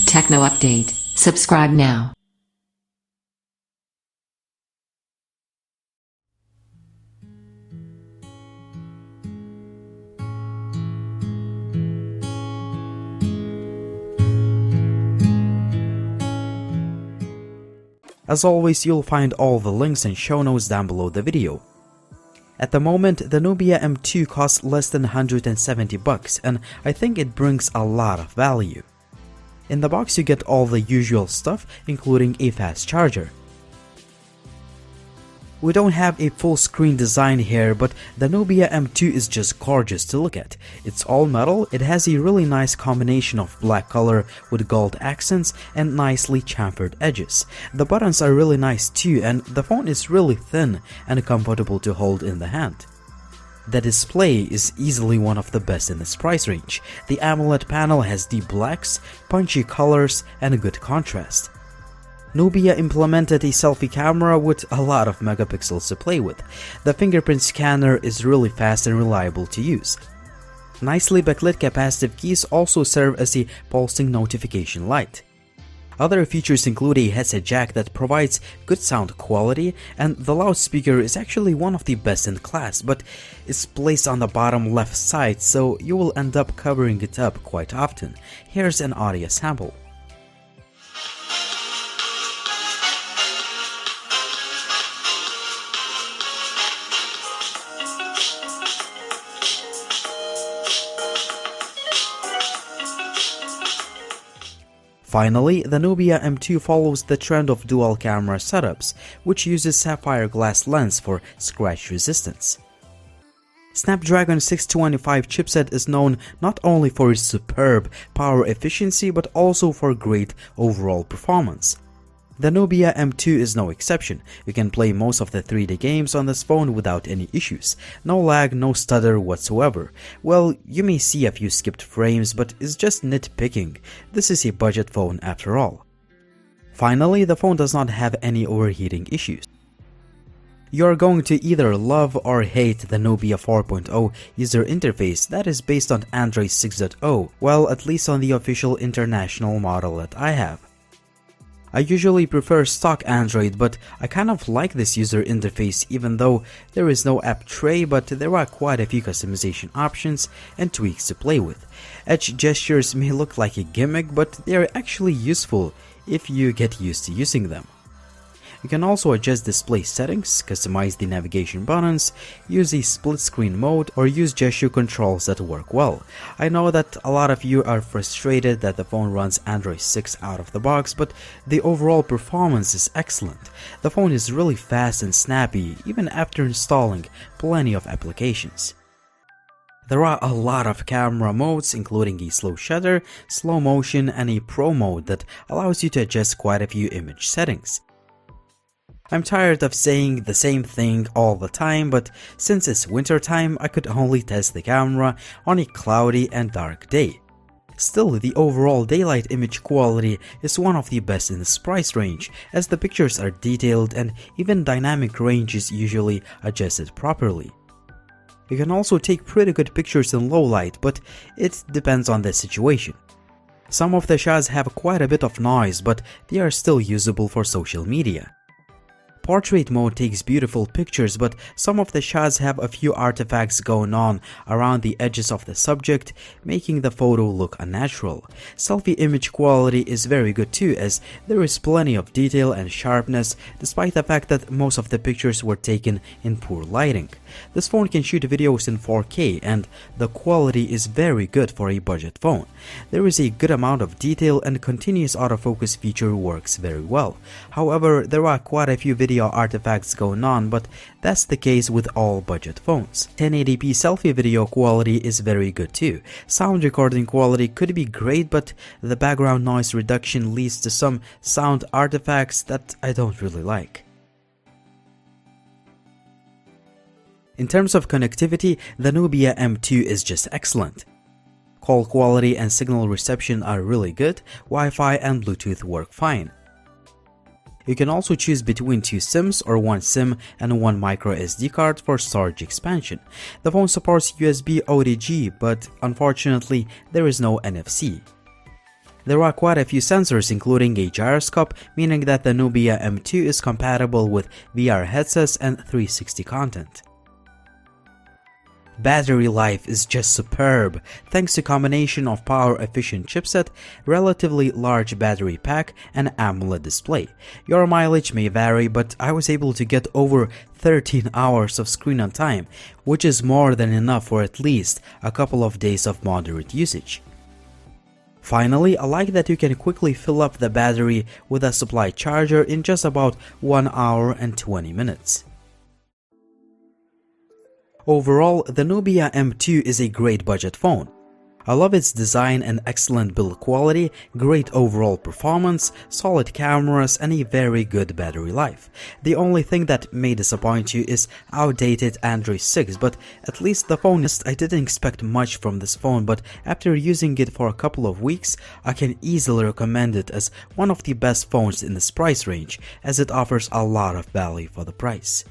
Techno update. Subscribe now. As always, you'll find all the links and show notes down below the video. At the moment, the Numbia M2 costs less than 170 bucks, and I think it brings a lot of value. In the box you get all the usual stuff, including a fast charger. We don't have a full screen design here, but the Numbia M2 is just gorgeous to look at. It's all metal, it has a really nice combination of black color with gold accents and nicely chamfered edges. The buttons are really nice too, and the phone is really thin and comfortable to hold in the hand. The display is easily one of the best in this price range. The AMOLED panel has deep blacks, punchy colors, and a good contrast. Numbia implemented a selfie camera with a lot of megapixels to play with. The fingerprint scanner is really fast and reliable to use. Nicely backlit capacitive keys also serve as a pulsing notification light. Other features include a headset jack that provides good sound quality, and the loudspeaker is actually one of the best in class, but it's placed on the bottom left side, so you will end up covering it up quite often. Here's an audio sample. Finally, the Numbia M2 follows the trend of dual camera setups, which uses sapphire glass lens for scratch resistance. Snapdragon 625 chipset is known not only for its superb power efficiency but also for great overall performance. The Numbia M2 is no exception. You can play most of the 3D games on this phone without any issues. No lag, no stutter whatsoever. Well, you may see a few skipped frames, but it's just nitpicking. This is a budget phone after all. Finally, the phone does not have any overheating issues. You're going to either love or hate the Numbia 4.0 user interface that is based on Android 6.0, well, at least on the official international model that I have. I usually prefer stock Android, but I kind of like this user interface even though there is no app tray, but there are quite a few customization options and tweaks to play with. Edge gestures may look like a gimmick, but they are actually useful if you get used to using them. You can also adjust display settings, customize the navigation buttons, use a split screen mode, or use gesture controls that work well. I know that a lot of you are frustrated that the phone runs Android 6 out of the box, but the overall performance is excellent. The phone is really fast and snappy even after installing plenty of applications. There are a lot of camera modes, including a slow shutter, slow motion, and a pro mode that allows you to adjust quite a few image settings. I'm tired of saying the same thing all the time, but since it's winter time, I could only test the camera on a cloudy and dark day. Still, the overall daylight image quality is one of the best in this price range, as the pictures are detailed and even dynamic range is usually adjusted properly. You can also take pretty good pictures in low light, but it depends on the situation. Some of the shots have quite a bit of noise, but they are still usable for social media. Portrait mode takes beautiful pictures, but some of the shots have a few artifacts going on around the edges of the subject, making the photo look unnatural. Selfie image quality is very good too, as there is plenty of detail and sharpness, despite the fact that most of the pictures were taken in poor lighting. This phone can shoot videos in 4K, and the quality is very good for a budget phone. There is a good amount of detail, and continuous autofocus feature works very well. However, there are quite a few video artifacts going on, but that's the case with all budget phones. 1080p selfie video quality is very good too. Sound recording quality could be great, but the background noise reduction leads to some sound artifacts that I don't really like. In terms of connectivity, the Numbia M2 is just excellent. Call quality and signal reception are really good, Wi-Fi and Bluetooth work fine. You can also choose between 2 SIMs or 1 SIM and 1 micro SD card for storage expansion. The phone supports USB OTG, but unfortunately there is no NFC. There are quite a few sensors including a gyroscope, meaning that the Numbia M2 is compatible with VR headsets and 360 content. Battery life is just superb, thanks to combination of power-efficient chipset, relatively large battery pack, and AMOLED display. Your mileage may vary, but I was able to get over 13 hours of screen on time, which is more than enough for at least a couple of days of moderate usage. Finally, I like that you can quickly fill up the battery with a supply charger in just about 1 hour and 20 minutes. Overall, the Numbia M2 is a great budget phone. I love its design and excellent build quality, great overall performance, solid cameras, and a very good battery life. The only thing that may disappoint you is outdated Android 6, but at least the phone is. I didn't expect much from this phone, but after using it for a couple of weeks, I can easily recommend it as one of the best phones in this price range, as it offers a lot of value for the price.